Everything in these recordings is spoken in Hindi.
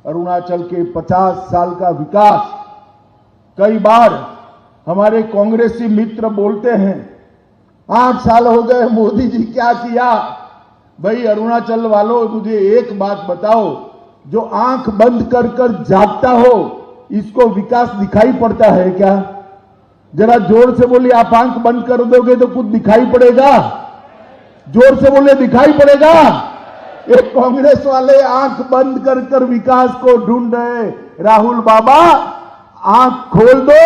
अरुणाचल के 50 साल का विकास। कई बार हमारे कांग्रेसी मित्र बोलते हैं 8 साल हो गए, मोदी जी क्या किया। भाई अरुणाचल वालों, मुझे एक बात बताओ, जो आंख बंद कर कर जागता हो इसको विकास दिखाई पड़ता है क्या? जरा जोर से बोलिए, आप आंख बंद कर दोगे तो कुछ दिखाई पड़ेगा? जोर से बोले, दिखाई पड़ेगा? एक कांग्रेस वाले आंख बंद कर कर विकास को ढूंढ रहे। राहुल बाबा, आंख खोल दो,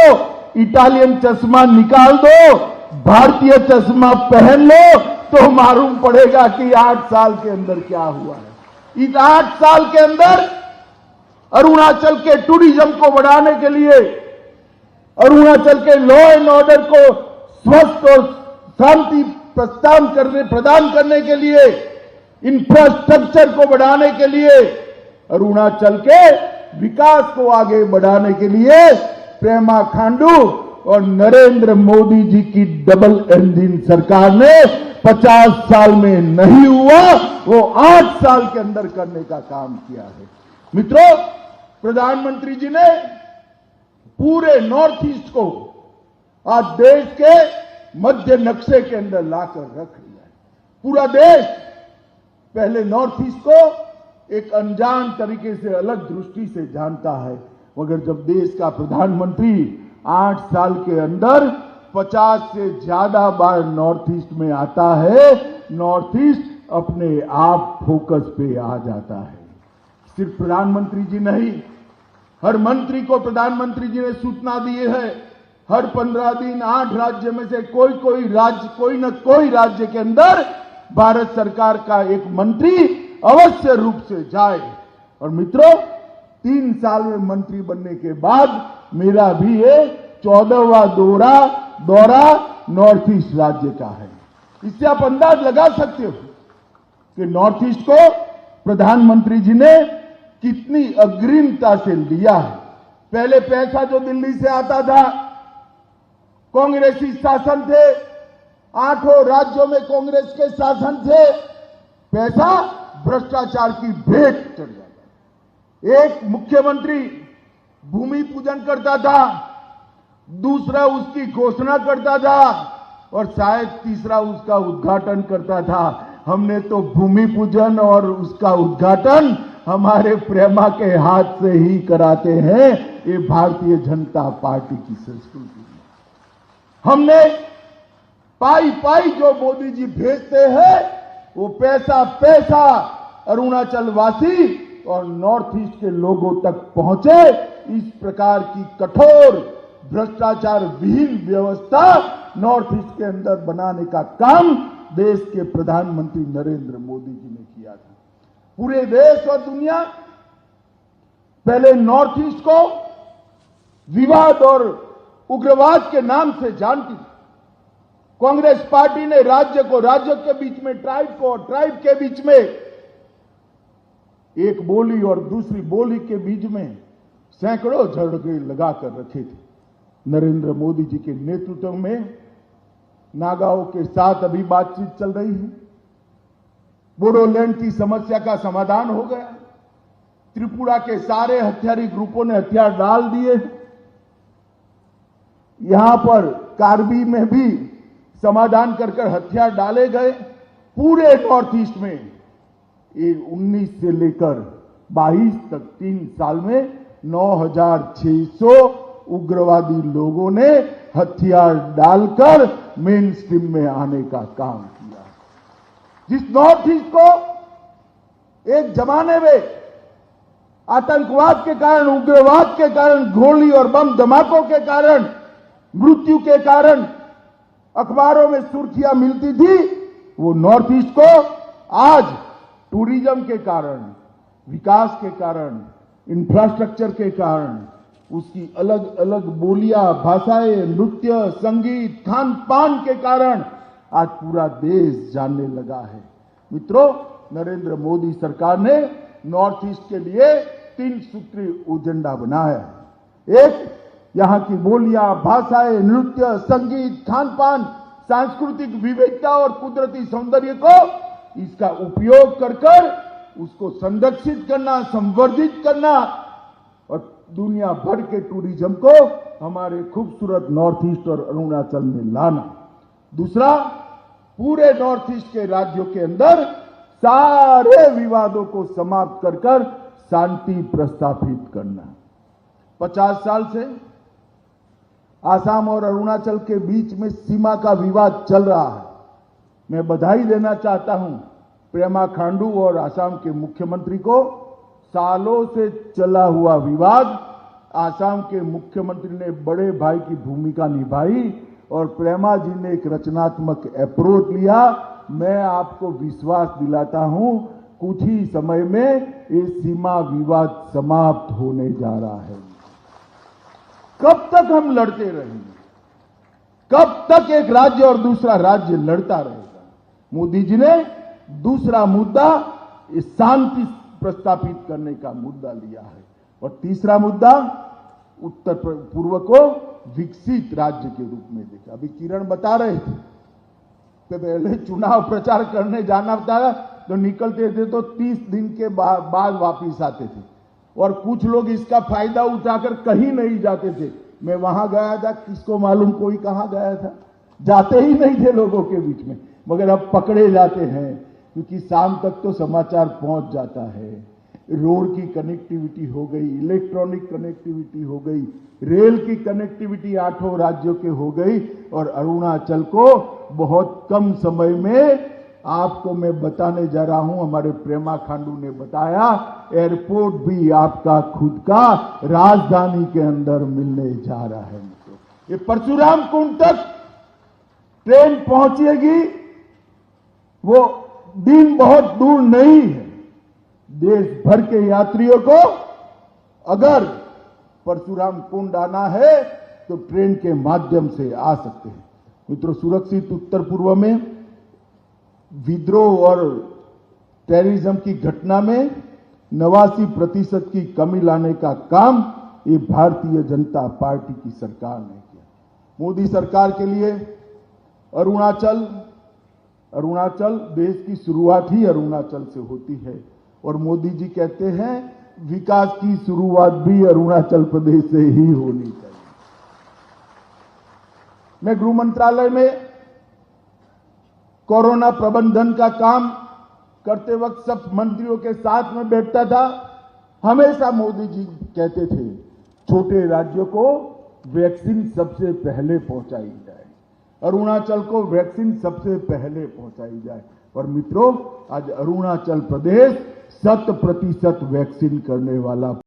इटालियन चश्मा निकाल दो, भारतीय चश्मा पहन लो तो मालूम पड़ेगा कि 8 साल के अंदर क्या हुआ है। इस 8 साल के अंदर अरुणाचल के टूरिज्म को बढ़ाने के लिए, अरुणाचल के लॉ एंड ऑर्डर को स्वस्थ और शांति प्रदान करने के लिए, इंफ्रास्ट्रक्चर को बढ़ाने के लिए, अरुणाचल के विकास को आगे बढ़ाने के लिए पेमा खांडू और नरेंद्र मोदी जी की डबल इंजन सरकार ने 50 साल में नहीं हुआ, वो 8 साल के अंदर करने का काम किया है। मित्रों, प्रधानमंत्री जी ने पूरे नॉर्थ ईस्ट को आज देश के मध्य नक्शे के अंदर लाकर रख लिया है। पूरा देश पहले नॉर्थ ईस्ट को एक अनजान तरीके से, अलग दृष्टि से जानता है, मगर जब देश का प्रधानमंत्री 8 साल के अंदर 50 से ज्यादा बार नॉर्थ ईस्ट में आता है, नॉर्थ ईस्ट अपने आप फोकस पे आ जाता है। सिर्फ प्रधानमंत्री जी नहीं, हर मंत्री को प्रधानमंत्री जी ने सूचना दी है, हर 15 दिन 8 राज्य में से कोई न कोई राज्य के अंदर भारत सरकार का एक मंत्री अवश्य रूप से जाए। और मित्रों, 3 साल में मंत्री बनने के बाद मेरा भी ये 14वां दौरा नॉर्थ ईस्ट राज्य का है। इससे आप अंदाज लगा सकते हो कि नॉर्थ ईस्ट को प्रधानमंत्री जी ने कितनी अग्रिमता से लिया है। पहले पैसा जो दिल्ली से आता था, कांग्रेसी शासन थे, 8 राज्यों में कांग्रेस के शासन थे, पैसा भ्रष्टाचार की भेंट चढ़ जाता। एक मुख्यमंत्री भूमि पूजन करता था, दूसरा उसकी घोषणा करता था और शायद तीसरा उसका उद्घाटन करता था। हमने तो भूमि पूजन और उसका उद्घाटन हमारे प्रेमा के हाथ से ही कराते हैं। ये भारतीय जनता पार्टी की संस्कृति है। हमने पाई जो मोदी जी भेजते हैं, वो पैसा अरुणाचल वासी और नॉर्थ ईस्ट के लोगों तक पहुंचे। इस प्रकार की कठोर भ्रष्टाचार विहीन व्यवस्था नॉर्थ ईस्ट के अंदर बनाने का काम देश के प्रधानमंत्री नरेंद्र मोदी जी ने किया था। पूरे देश और दुनिया पहले नॉर्थ ईस्ट को विवाद और उग्रवाद के नाम से जानती थी। कांग्रेस पार्टी ने राज्य के बीच में, ट्राइब के बीच में, एक बोली और दूसरी बोली के बीच में सैकड़ों झगड़े लगाकर रखे थे। नरेंद्र मोदी जी के नेतृत्व में नागाओं के साथ अभी बातचीत चल रही है। बोडोलैंड की समस्या का समाधान हो गया। त्रिपुरा के सारे हथियारी ग्रुपों ने हथियार डाल दिए। यहां पर कार्बी में भी समाधान कर हथियार डाले गए। पूरे नॉर्थ ईस्ट में 19 से लेकर 22 तक 3 साल में 9,600 उग्रवादी लोगों ने हथियार डालकर मेन स्ट्रीम में आने का काम किया। जिस नॉर्थ ईस्ट को एक जमाने में आतंकवाद के कारण, उग्रवाद के कारण, गोली और बम धमाकों के कारण, मृत्यु के कारण अखबारों में सुर्खियां मिलती थी, वो नॉर्थ ईस्ट को आज टूरिज्म के कारण, विकास के कारण, इंफ्रास्ट्रक्चर के कारण, उसकी अलग अलग बोलियां, भाषाएं, नृत्य, संगीत, खान पान के कारण आज पूरा देश जानने लगा है। मित्रों, नरेंद्र मोदी सरकार ने नॉर्थ ईस्ट के लिए 3 सूत्रीय एजेंडा बनाया है। एक, यहां की बोलियां, भाषाएं, नृत्य, संगीत, खान पान, सांस्कृतिक विविधता और कुदरती सौंदर्य को इसका उपयोग कर उसको संरक्षित करना, संवर्धित करना और दुनिया भर के टूरिज्म को हमारे खूबसूरत नॉर्थ ईस्ट और अरुणाचल में लाना। दूसरा, पूरे नॉर्थ ईस्ट के राज्यों के अंदर सारे विवादों को समाप्त कर शांति प्रस्थापित करना। 50 साल से आसाम और अरुणाचल के बीच में सीमा का विवाद चल रहा है। मैं बधाई देना चाहता हूं पेमा खांडू और आसाम के मुख्यमंत्री को। सालों से चला हुआ विवाद, आसाम के मुख्यमंत्री ने बड़े भाई की भूमिका निभाई और प्रेमा जी ने एक रचनात्मक अप्रोच लिया। मैं आपको विश्वास दिलाता हूं, कुछ ही समय में ये सीमा विवाद समाप्त होने जा रहा है। कब तक हम लड़ते रहेंगे? कब तक एक राज्य और दूसरा राज्य लड़ता रहेगा? मोदी जी ने दूसरा मुद्दा शांति प्रस्थापित करने का मुद्दा लिया है। और तीसरा मुद्दा उत्तर पूर्व को विकसित राज्य के रूप में देखा। अभी किरण बता रहे थे कि पहले चुनाव प्रचार करने जाना था तो निकलते थे तो 30 दिन के बाद वापिस आते थे और कुछ लोग इसका फायदा उठाकर कहीं नहीं जाते थे। मैं वहां गया था, किसको मालूम कोई कहां गया था, जाते ही नहीं थे लोगों के बीच में, मगर अब पकड़े जाते हैं क्योंकि शाम तक तो समाचार पहुंच जाता है। रोड की कनेक्टिविटी हो गई, इलेक्ट्रॉनिक कनेक्टिविटी हो गई, रेल की कनेक्टिविटी 8 राज्यों के हो गई और अरुणाचल को बहुत कम समय में, आपको मैं बताने जा रहा हूं, हमारे प्रेमा खांडू ने बताया, एयरपोर्ट भी आपका खुद का राजधानी के अंदर मिलने जा रहा है। ये परशुराम कुंड तक ट्रेन पहुंचेगी, वो दिन बहुत दूर नहीं है। देश भर के यात्रियों को अगर परशुराम कुंड आना है तो ट्रेन के माध्यम से आ सकते हैं। मित्रों, सुरक्षित उत्तर पूर्व में विद्रोह और टेररिज्म की घटना में 89% की कमी लाने का काम ये भारतीय जनता पार्टी की सरकार ने किया। मोदी सरकार के लिए अरुणाचल देश की शुरुआत ही अरुणाचल से होती है और मोदी जी कहते हैं विकास की शुरुआत भी अरुणाचल प्रदेश से ही होनी चाहिए। मैं गृह मंत्रालय में कोरोना प्रबंधन का काम करते वक्त सब मंत्रियों के साथ में बैठता था। हमेशा मोदी जी कहते थे छोटे राज्यों को वैक्सीन सबसे पहले पहुंचाई जाए, अरुणाचल को वैक्सीन सबसे पहले पहुंचाई जाए। और मित्रों, आज अरुणाचल प्रदेश 100% वैक्सीन करने वाला